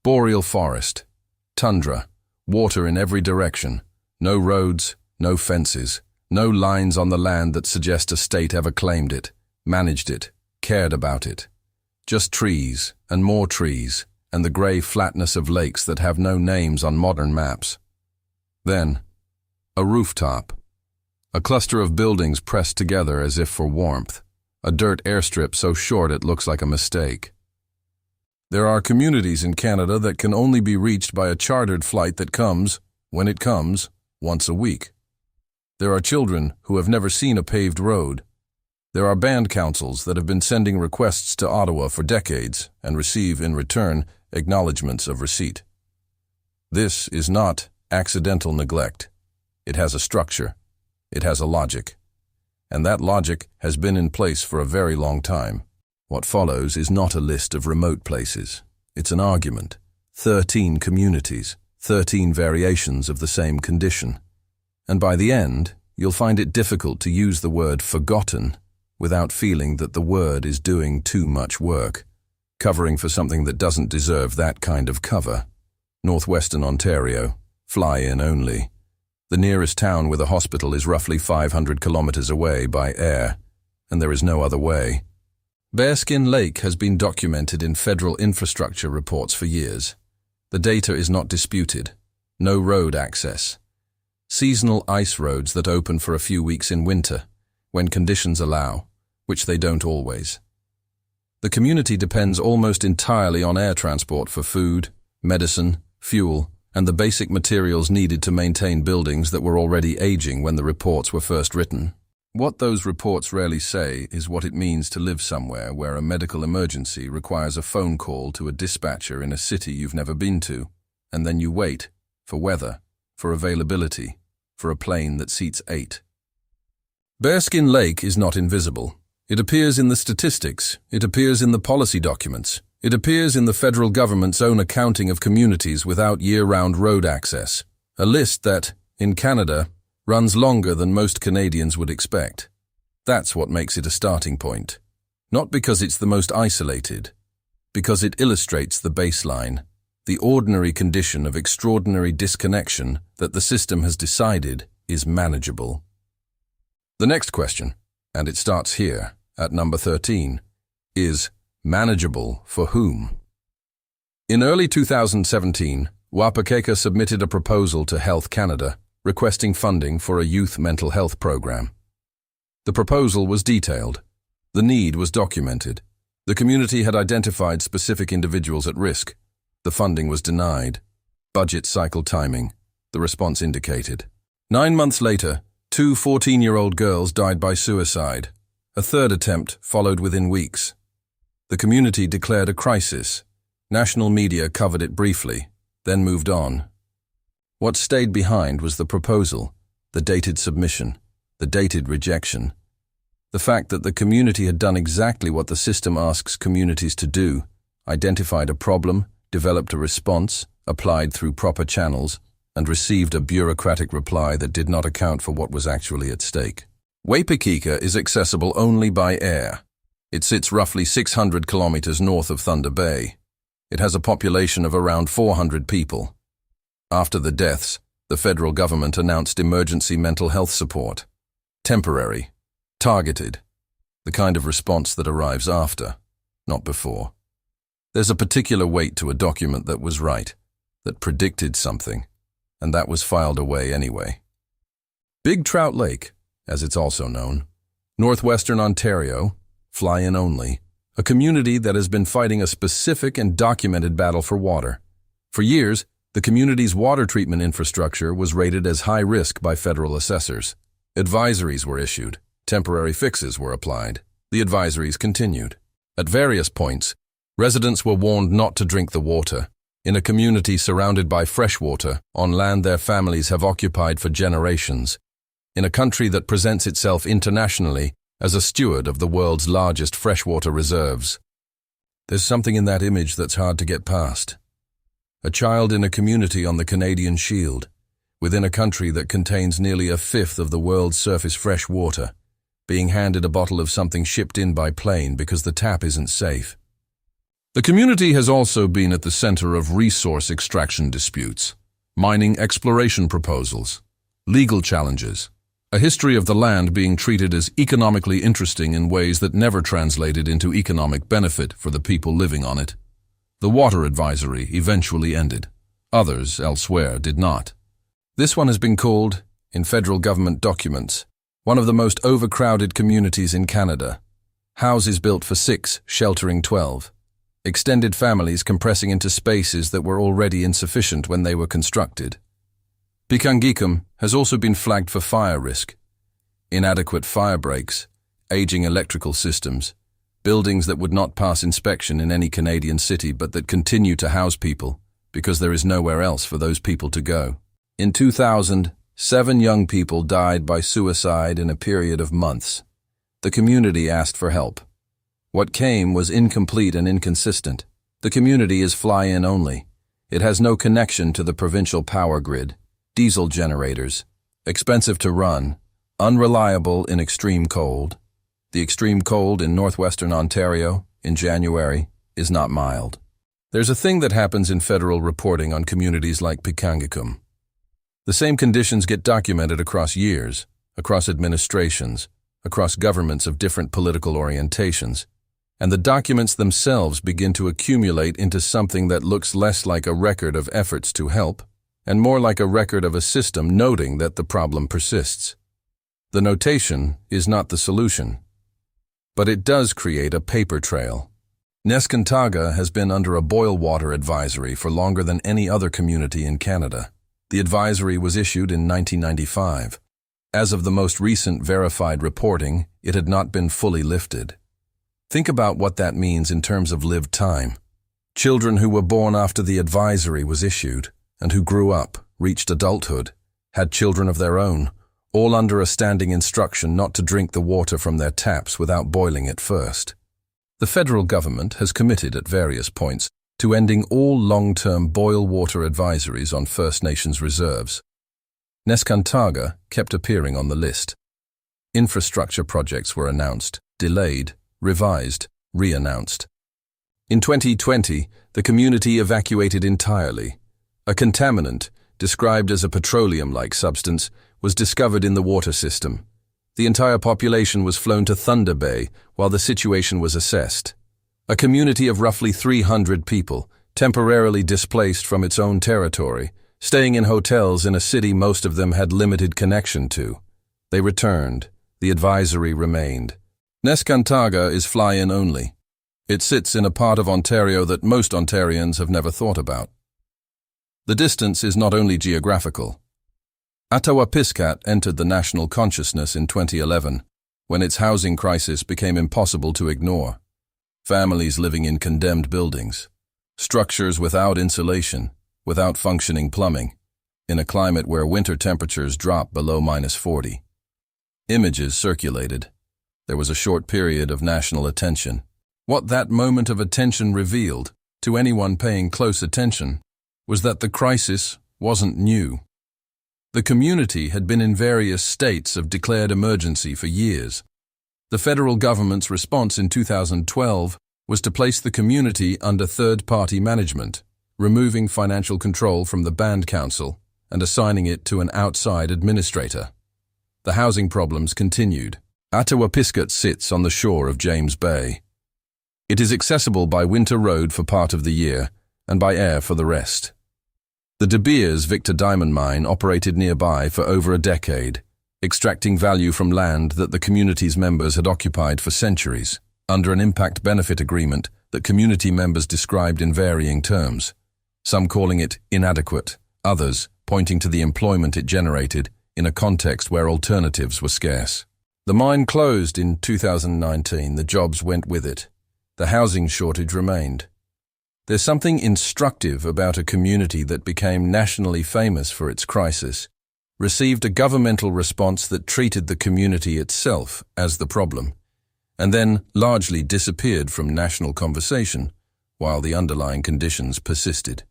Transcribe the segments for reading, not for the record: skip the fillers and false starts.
Boreal forest, tundra, water in every direction, no roads, no fences, no lines on the land that suggest a state ever claimed it, managed it, cared about it. Just trees, and more trees, and the grey flatness of lakes that have no names on modern maps. Then, a rooftop. A cluster of buildings pressed together as if for warmth. A dirt airstrip so short it looks like a mistake. There are communities in Canada that can only be reached by a chartered flight that comes, when it comes, once a week. There are children who have never seen a paved road. There are band councils that have been sending requests to Ottawa for decades and receive, in return, acknowledgements of receipt. This is not accidental neglect. It has a structure. It has a logic. And that logic has been in place for a very long time. What follows is not a list of remote places. It's an argument. 13 communities, 13 variations of the same condition. And by the end, you'll find it difficult to use the word forgotten without feeling that the word is doing too much work, covering for something that doesn't deserve that kind of cover. Northwestern Ontario, fly-in only. The nearest town with a hospital is roughly 500 kilometers away by air, and there is no other way. Bearskin Lake has been documented in federal infrastructure reports for years. The data is not disputed. No road access. Seasonal ice roads that open for a few weeks in winter, when conditions allow, which they don't always. The community depends almost entirely on air transport for food, medicine, fuel, and the basic materials needed to maintain buildings that were already aging when the reports were first written. What those reports rarely say is what it means to live somewhere where a medical emergency requires a phone call to a dispatcher in a city you've never been to, and then you wait for weather, for availability, for a plane that seats 8. Bearskin Lake is not invisible. It appears in the statistics, it appears in the policy documents, it appears in the federal government's own accounting of communities without year-round road access, a list that, in Canada, runs longer than most Canadians would expect. That's what makes it a starting point. Not because it's the most isolated, because it illustrates the baseline, the ordinary condition of extraordinary disconnection that the system has decided is manageable. The next question, and it starts here, at number 13, is manageable for whom? In early 2017, Łutsël K'é submitted a proposal to Health Canada requesting funding for a youth mental health program. The proposal was detailed. The need was documented. The community had identified specific individuals at risk. The funding was denied. Budget cycle timing. The response indicated. 9 months later, 2 14-year-old girls died by suicide. A third attempt followed within weeks. The community declared a crisis. National media covered it briefly, then moved on. What stayed behind was the proposal, the dated submission, the dated rejection. The fact that the community had done exactly what the system asks communities to do, identified a problem, developed a response, applied through proper channels, and received a bureaucratic reply that did not account for what was actually at stake. Łutsël K'é is accessible only by air. It sits roughly 600 kilometers north of Thunder Bay. It has a population of around 400 people. After the deaths, the federal government announced emergency mental health support. Temporary, targeted, the kind of response that arrives after, not before. There's a particular weight to a document that was right, that predicted something, and that was filed away anyway. Big Trout Lake, as it's also known, northwestern Ontario, fly-in only, a community that has been fighting a specific and documented battle for water. For years, the community's water treatment infrastructure was rated as high risk by federal assessors. Advisories were issued. Temporary fixes were applied. The advisories continued. At various points, residents were warned not to drink the water. In a community surrounded by fresh water, on land their families have occupied for generations. In a country that presents itself internationally as a steward of the world's largest freshwater reserves. There's something in that image that's hard to get past. A child in a community on the Canadian Shield, within a country that contains nearly a fifth of the world's surface fresh water, being handed a bottle of something shipped in by plane because the tap isn't safe. The community has also been at the center of resource extraction disputes, mining exploration proposals, legal challenges, a history of the land being treated as economically interesting in ways that never translated into economic benefit for the people living on it. The water advisory eventually ended. Others elsewhere did not. This one has been called, in federal government documents, one of the most overcrowded communities in Canada. Houses built for 6, sheltering 12. Extended families compressing into spaces that were already insufficient when they were constructed. Bearskin has also been flagged for fire risk. Inadequate fire breaks, aging electrical systems, buildings that would not pass inspection in any Canadian city but that continue to house people because there is nowhere else for those people to go. In 2000, 7 young people died by suicide in a period of months. The community asked for help. What came was incomplete and inconsistent. The community is fly-in only. It has no connection to the provincial power grid. Diesel generators, expensive to run, unreliable in extreme cold. The extreme cold in northwestern Ontario, in January, is not mild. There's a thing that happens in federal reporting on communities like Bearskin. The same conditions get documented across years, across administrations, across governments of different political orientations, and the documents themselves begin to accumulate into something that looks less like a record of efforts to help, and more like a record of a system noting that the problem persists. The notation is not the solution, but it does create a paper trail. Neskantaga has been under a boil water advisory for longer than any other community in Canada. The advisory was issued in 1995. As of the most recent verified reporting, it had not been fully lifted. Think about what that means in terms of lived time. Children who were born after the advisory was issued, and who grew up, reached adulthood, had children of their own, all under a standing instruction not to drink the water from their taps without boiling it first. The federal government has committed at various points to ending all long-term boil water advisories on First Nations reserves. Neskantaga kept appearing on the list. Infrastructure projects were announced, delayed, revised, re-announced. In 2020, the community evacuated entirely. A contaminant, described as a petroleum-like substance, was discovered in the water system. The entire population was flown to Thunder Bay while the situation was assessed. A community of roughly 300 people, temporarily displaced from its own territory, staying in hotels in a city most of them had limited connection to. They returned. The advisory remained. Neskantaga is fly-in only. It sits in a part of Ontario that most Ontarians have never thought about. The distance is not only geographical. Łutsël K'é entered the national consciousness in 2011, when its housing crisis became impossible to ignore. Families living in condemned buildings, structures without insulation, without functioning plumbing, in a climate where winter temperatures drop below -40. Images circulated. There was a short period of national attention. What that moment of attention revealed, to anyone paying close attention, was that the crisis wasn't new. The community had been in various states of declared emergency for years. The federal government's response in 2012 was to place the community under third-party management, removing financial control from the Band Council and assigning it to an outside administrator. The housing problems continued. Łutsël K'é sits on the shore of James Bay. It is accessible by winter road for part of the year and by air for the rest. The De Beers Victor Diamond Mine operated nearby for over a decade, extracting value from land that the community's members had occupied for centuries, under an impact benefit agreement that community members described in varying terms, some calling it inadequate, others pointing to the employment it generated in a context where alternatives were scarce. The mine closed in 2019, the jobs went with it. The housing shortage remained. There's something instructive about a community that became nationally famous for its crisis, received a governmental response that treated the community itself as the problem, and then largely disappeared from national conversation while the underlying conditions persisted.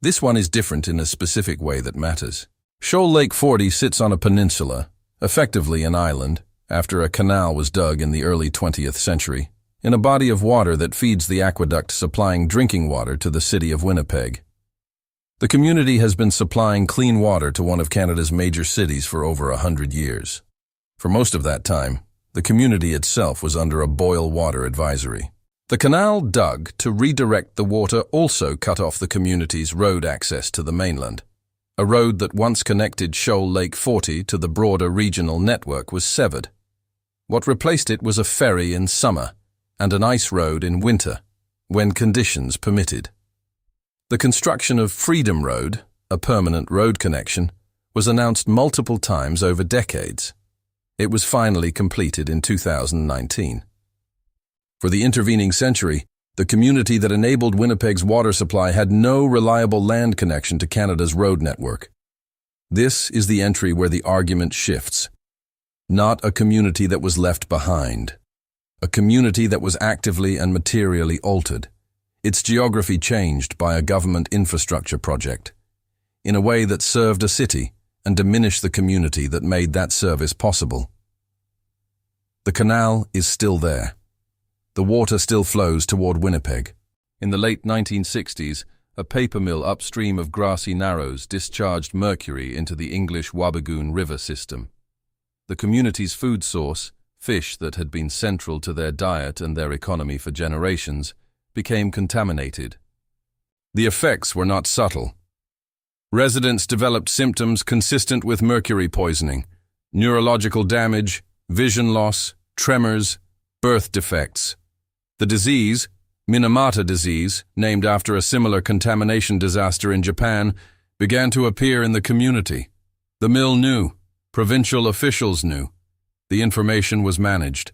This one is different in a specific way that matters. Shoal Lake 40 sits on a peninsula, effectively an island, after a canal was dug in the early 20th century. in a body of water that feeds the aqueduct supplying drinking water to the city of Winnipeg. The community has been supplying clean water to one of Canada's major cities for over 100 years. For most of that time, the community itself was under a boil water advisory. The canal dug to redirect the water also cut off the community's road access to the mainland. A road that once connected Shoal Lake 40 to the broader regional network was severed. What replaced it was a ferry in summer and an ice road in winter, when conditions permitted. The construction of Freedom Road, a permanent road connection, was announced multiple times over decades. It was finally completed in 2019. For the intervening century, the community that enabled Winnipeg's water supply had no reliable land connection to Canada's road network. This is the entry where the argument shifts. Not a community that was left behind. A community that was actively and materially altered. Its geography changed by a government infrastructure project, in a way that served a city and diminished the community that made that service possible. The canal is still there. The water still flows toward Winnipeg. In the late 1960s, a paper mill upstream of Grassy Narrows discharged mercury into the English Wabigoon River system. The community's food source, fish that had been central to their diet and their economy for generations, became contaminated. The effects were not subtle. Residents developed symptoms consistent with mercury poisoning: neurological damage, vision loss, tremors, birth defects. The disease, Minamata disease, named after a similar contamination disaster in Japan, began to appear in the community. The mill knew. Provincial officials knew. The information was managed.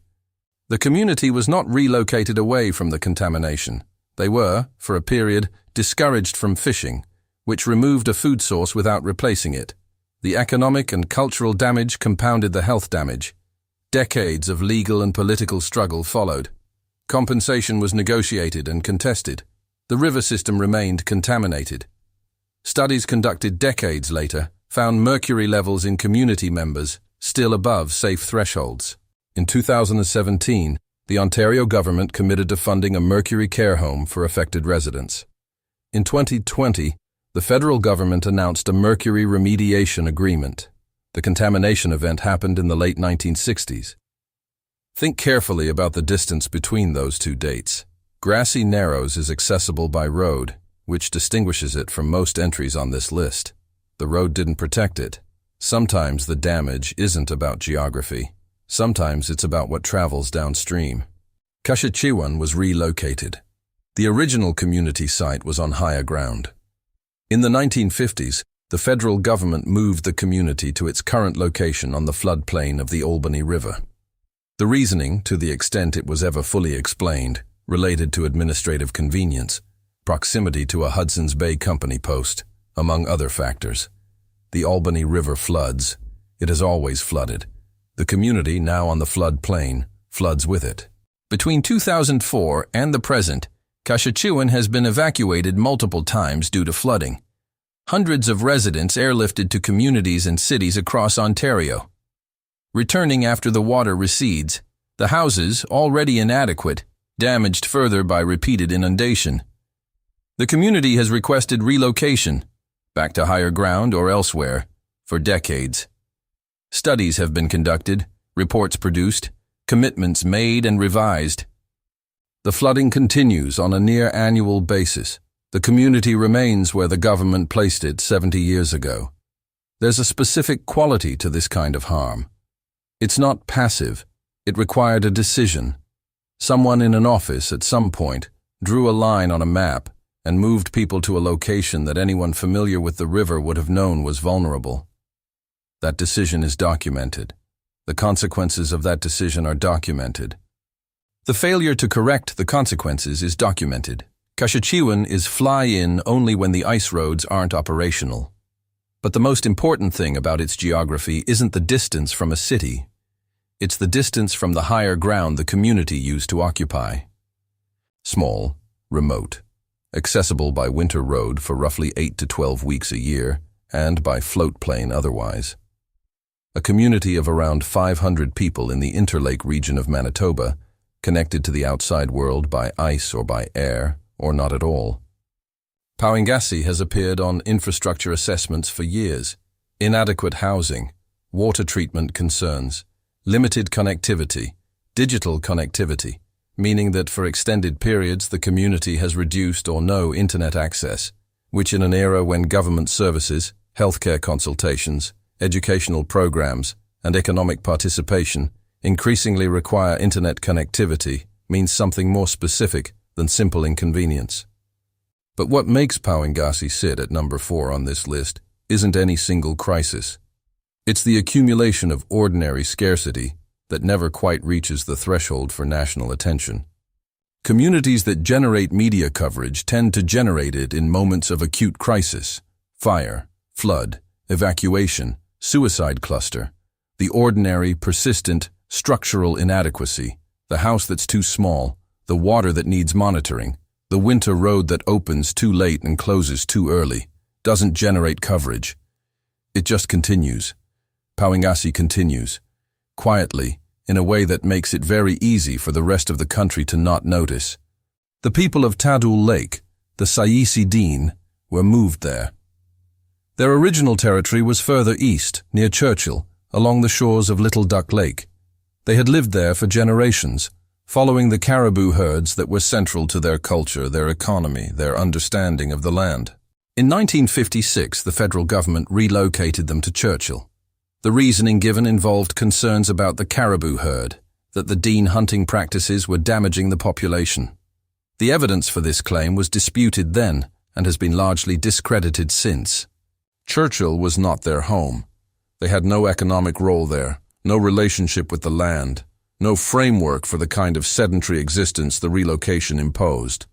The community was not relocated away from the contamination. They were, for a period, discouraged from fishing, which removed a food source without replacing it. The economic and cultural damage compounded the health damage. Decades of legal and political struggle followed. Compensation was negotiated and contested. The river system remained contaminated. Studies conducted decades later found mercury levels in community members still above safe thresholds. In 2017, the Ontario government committed to funding a mercury care home for affected residents. In 2020, the federal government announced a mercury remediation agreement. The contamination event happened in the late 1960s. Think carefully about the distance between those two dates. Grassy Narrows is accessible by road, which distinguishes it from most entries on this list. The road didn't protect it. Sometimes the damage isn't about geography. Sometimes it's about what travels downstream. Kashechewan was relocated. The original community site was on higher ground. In the 1950s, the federal government moved the community to its current location on the floodplain of the Albany River. The reasoning, to the extent it was ever fully explained, related to administrative convenience, proximity to a Hudson's Bay Company post, among other factors. The Albany River floods. It has always flooded. The community, now on the floodplain, floods with it. Between 2004 and the present, Kashechewan has been evacuated multiple times due to flooding. Hundreds of residents airlifted to communities and cities across Ontario. Returning after the water recedes, the houses, already inadequate, damaged further by repeated inundation. The community has requested relocation, back to higher ground or elsewhere, for decades. Studies have been conducted, reports produced, commitments made and revised. The flooding continues on a near-annual basis. The community remains where the government placed it 70 years ago. There's a specific quality to this kind of harm. It's not passive. It required a decision. Someone in an office at some point drew a line on a map and moved people to a location that anyone familiar with the river would have known was vulnerable. That decision is documented. The consequences of that decision are documented. The failure to correct the consequences is documented. Kashechewan is fly-in only when the ice roads aren't operational. But the most important thing about its geography isn't the distance from a city. It's the distance from the higher ground the community used to occupy. Small, remote, accessible by winter road for roughly 8 to 12 weeks a year, and by float plane otherwise. A community of around 500 people in the Interlake region of Manitoba, connected to the outside world by ice or by air, or not at all. Pauingasi has appeared on infrastructure assessments for years. Inadequate housing, water treatment concerns, limited connectivity, digital connectivity, meaning that for extended periods the community has reduced or no internet access, which in an era when government services, healthcare consultations, educational programs, and economic participation increasingly require internet connectivity, means something more specific than simple inconvenience. But what makes Pauingasi sit at number 4 on this list isn't any single crisis. It's the accumulation of ordinary scarcity that never quite reaches the threshold for national attention. Communities that generate media coverage tend to generate it in moments of acute crisis: fire, flood, evacuation, suicide cluster, the ordinary, persistent, structural inadequacy, the house that's too small, the water that needs monitoring, the winter road that opens too late and closes too early, doesn't generate coverage. It just continues. Pauingasi continues, quietly, in a way that makes it very easy for the rest of the country to not notice. The people of Łutsël Lake, the Sayisi were moved there. Their original territory was further east, near Churchill, along the shores of Little Duck Lake. They had lived there for generations, following the caribou herds that were central to their culture, their economy, their understanding of the land. In 1956, the federal government relocated them to Churchill. The reasoning given involved concerns about the caribou herd, that the deer hunting practices were damaging the population. The evidence for this claim was disputed then and has been largely discredited since. Churchill was not their home. They had no economic role there, no relationship with the land, no framework for the kind of sedentary existence the relocation imposed.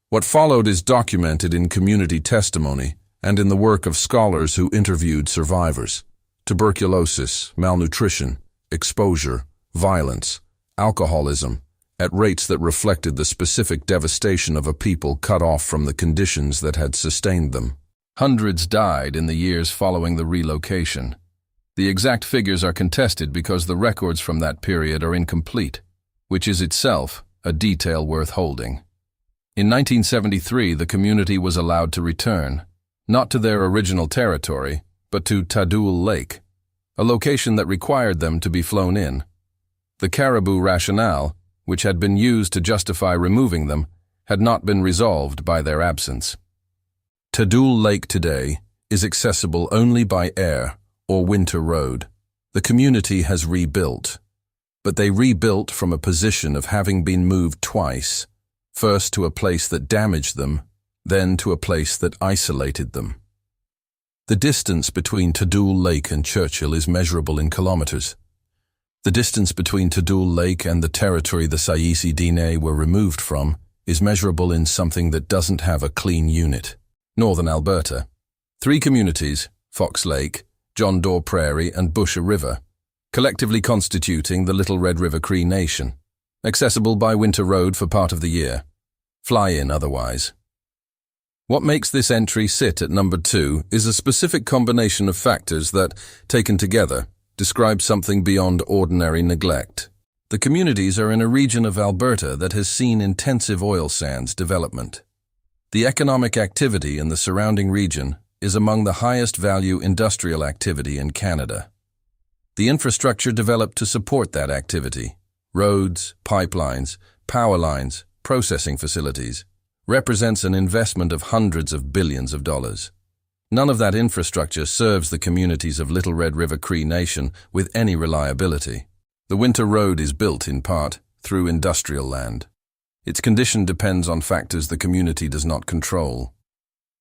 What followed is documented in community testimony and in the work of scholars who interviewed survivors. Tuberculosis, malnutrition, exposure, violence, alcoholism, at rates that reflected the specific devastation of a people cut off from the conditions that had sustained them. Hundreds died in the years following the relocation. The exact figures are contested because the records from that period are incomplete, which is itself a detail worth holding. In 1973, the community was allowed to return, not to their original territory, but to Łutsël Lake, a location that required them to be flown in. The caribou rationale, which had been used to justify removing them, had not been resolved by their absence. Łutsël Lake today is accessible only by air or winter road. The community has rebuilt, but they rebuilt from a position of having been moved twice, first to a place that damaged them, then to a place that isolated them. The distance between Łutsël Lake and Churchill is measurable in kilometers. The distance between Łutsël Lake and the territory the Sayisi were removed from is measurable in something that doesn't have a clean unit: northern Alberta. 3 communities, Fox Lake, John Doe Prairie, and Busher River, collectively constituting the Little Red River Cree Nation, accessible by winter road for part of the year, fly-in otherwise. What makes this entry sit at number 2 is a specific combination of factors that, taken together, describe something beyond ordinary neglect. The communities are in a region of Alberta that has seen intensive oil sands development. The economic activity in the surrounding region is among the highest value industrial activity in Canada. The infrastructure developed to support that activity, roads, pipelines, power lines, processing facilities, represents an investment of hundreds of billions of dollars. None of that infrastructure serves the communities of Little Red River Cree Nation with any reliability. The winter road is built, in part, through industrial land. Its condition depends on factors the community does not control.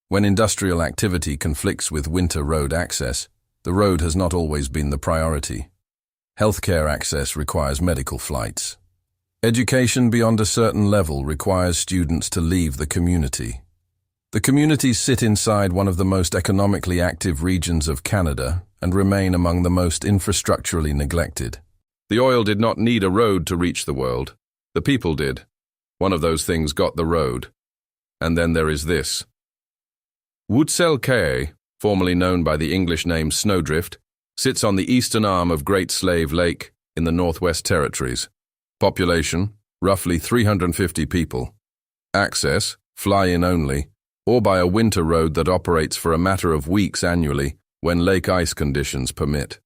When industrial activity conflicts with winter road access, the road has not always been the priority. Healthcare access requires medical flights. Education beyond a certain level requires students to leave the community. The communities sit inside one of the most economically active regions of Canada and remain among the most infrastructurally neglected. The oil did not need a road to reach the world. The people did. One of those things got the road. And then there is this. Łutsël K'é, formerly known by the English name Snowdrift, sits on the eastern arm of Great Slave Lake in the Northwest Territories. Population, roughly 350 people. Access, fly-in only, or by a winter road that operates for a matter of weeks annually when lake ice conditions permit.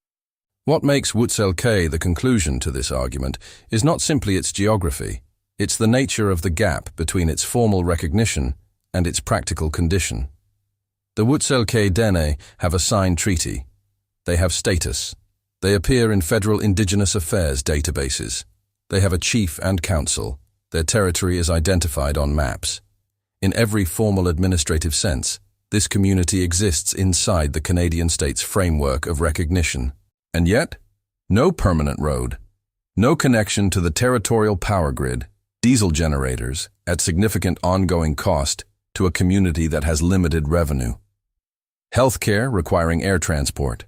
What makes Łutsël K'é the conclusion to this argument is not simply its geography, it's the nature of the gap between its formal recognition and its practical condition. The Łutsël K'é have a signed treaty. They have status. They appear in federal indigenous affairs databases. They have a chief and council. Their territory is identified on maps. In every formal administrative sense, this community exists inside the Canadian state's framework of recognition. And yet, no permanent road, no connection to the territorial power grid, diesel generators at significant ongoing cost to a community that has limited revenue. Healthcare requiring air transport.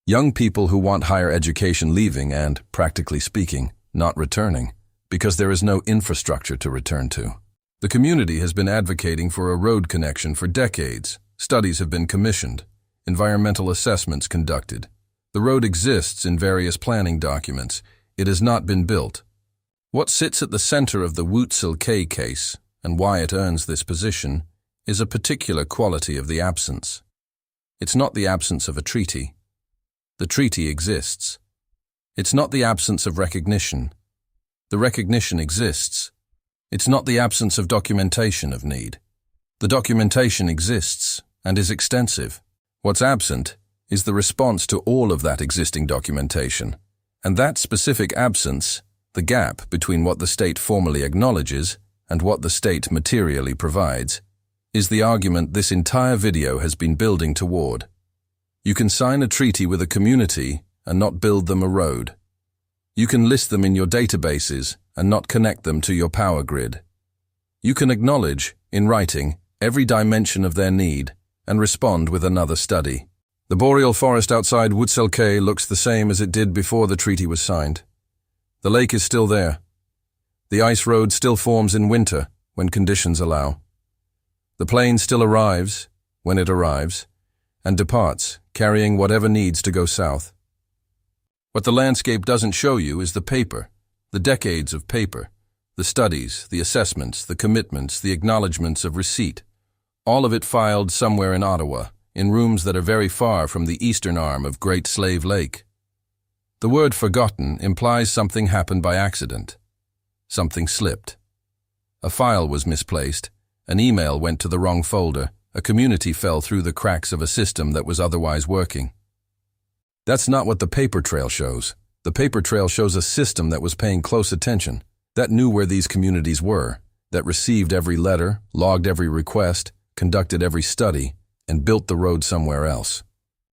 Young people who want higher education leaving and, practically speaking, not returning, because there is no infrastructure to return to. The community has been advocating for a road connection for decades. Studies have been commissioned, environmental assessments conducted. The road exists in various planning documents. It has not been built. What sits at the center of the Łutsël K'é case, and why it earns this position, is a particular quality of the absence. It's not the absence of a treaty. The treaty exists. It's not the absence of recognition. The recognition exists. It's not the absence of documentation of need. The documentation exists and is extensive. What's absent is the response to all of that existing documentation. And that specific absence, the gap between what the state formally acknowledges and what the state materially provides, is the argument this entire video has been building toward. You can sign a treaty with a community and not build them a road. You can list them in your databases and not connect them to your power grid. You can acknowledge, in writing, every dimension of their need and respond with another study. The boreal forest outside Łutsël K'é looks the same as it did before the treaty was signed. The lake is still there. The ice road still forms in winter when conditions allow. The plane still arrives, when it arrives, and departs, carrying whatever needs to go south. What the landscape doesn't show you is the paper, the decades of paper, the studies, the assessments, the commitments, the acknowledgements of receipt, all of it filed somewhere in Ottawa, in rooms that are very far from the eastern arm of Great Slave Lake. The word forgotten implies something happened by accident. Something slipped. A file was misplaced, an email went to the wrong folder, a community fell through the cracks of a system that was otherwise working. That's not what the paper trail shows. The paper trail shows a system that was paying close attention, that knew where these communities were, that received every letter, logged every request, conducted every study, and built the road somewhere else.